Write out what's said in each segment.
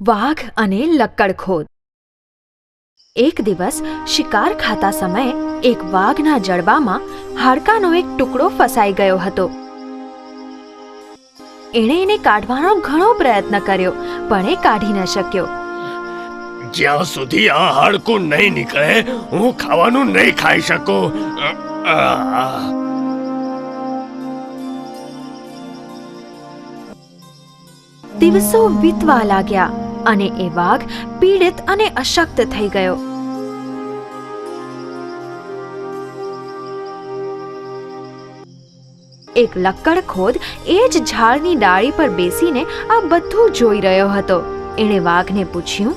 વાઘ અને લક્કડખોદ. એક દિવસ શિકાર ખાતા સમયે એક વાઘના જડબામાં હાડકાનો એક ટુકડો ફસાઈ ગયો હતો. એણે એને કાઢવાનો ઘણો પ્રયત્ન કર્યો, પણ એ કાઢી ન શક્યો. જ્યાં સુધી આ હાડકું નહીં નીકળે હું ખાવાનું નહીં ખાઈ શકું. દિવસો વીતવા લાગ્યા અને એ વાઘ પીડિત અને અશક્ત થઈ ગયો. એક લક્કડખોદ એ જ ઝાડની ડાળી પર બેસીને આ બધું જોઈ રહ્યો હતો. એણે વાઘને પૂછ્યું,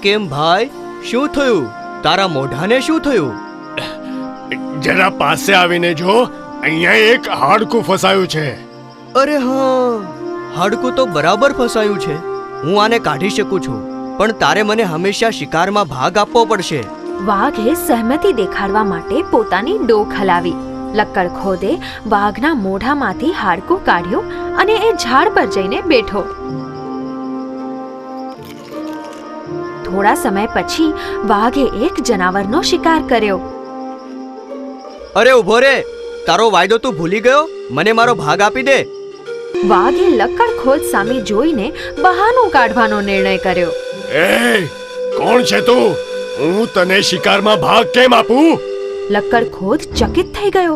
કેમ ભાઈ, શું થયું? તારા મોઢાને શું થયું? જરા પાસે આવીને જો, અહીંયા એક હાડકું ફસાયું છે. અરે હા, હાડકું તો બરાબર ફસાયું છે. હું આને કાઢી શકું છું, પણ તારે મને હંમેશા શિકારમાં ભાગ આપવો પડશે. વાઘે સહમતિ દેખાડવા માટે પોતાની ડોક હલાવી. લક્કડખોદે વાઘના મોઢામાંથી હાડકું કાઢ્યું અને એ ઝાડ પર જઈને બેઠો. થોડા સમય પછી વાઘે એક જનાવરનો શિકાર કર્યો. અરે ઉભો રે, તારો વાયદો તું ભૂલી ગયો? મને મારો ભાગ આપી દે. વાઘે લક્કડખોદ સામે જોઈને બહાનું કાઢવાનો નિર્ણય કર્યો. એ કોણ છે તું? હું તને શિકારમાં ભાગ કેમ આપું? લક્કડખોદ ચકિત થઈ ગયો.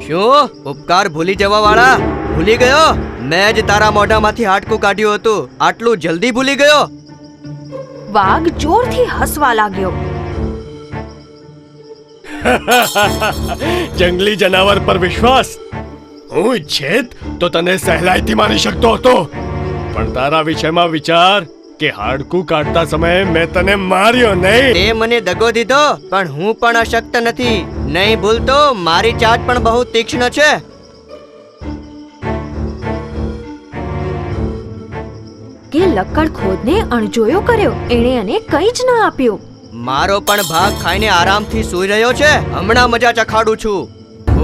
શું ઉપકાર ભૂલી જવા વાળા? ભૂલી ગયો? મેં જ તારા મોઢામાંથી હાડકું કાઢ્યું હતું. આટલું જલ્દી ભૂલી ગયો? વાઘ જોરથી હસવા લાગ્યો. જંગલી જનાવર પર વિશ્વાસ? હું ઈચ્છેત તો તને સહેલાઈથી મારી શકતો હતો, પણ તારા વિષયમાં વિચાર કે હાડકું કાઢતા સમયે મેં તને માર્યો નહીં. તે મને દગો દીધો, પણ હું પણ અશક્ત નથી. નહીં ભૂલતો, મારી ચાટ પણ બહુ તીક્ષ્ણ છે. કે લક્કડખોદને અણજોયો કર્યો. એણે એને કંઈ જ ન આપ્યું. મારો પણ ભાગ ખાઈને આરામથી સૂઈ રહ્યો છે. હમણાં મજા ચખાડું છું.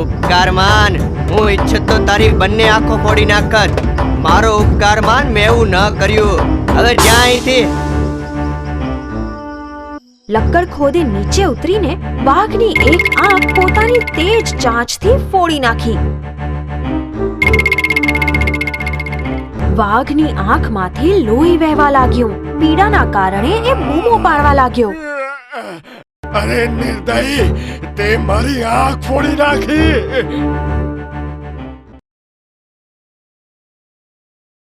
ઉપકાર માન. હું ઈચ્છત તો તારી બંને આંખો ફોડી નાખત. મારો ઉપકાર માન, મેં એવું ન કર્યું. હવે જ્યાં અહીંથી. લક્કડખોદે નીચે ઉતરીને વાઘની એક આંખ પોતાની તેજ ચાંચથી ફોડી નાખી. વાઘની આંખમાંથી લોહી વહેવા લાગ્યું. પીડાના કારણે એ બૂમો પાડવા લાગ્યો. અરે નિર્દયી, તે મારી આંખ ફોડી નાખી.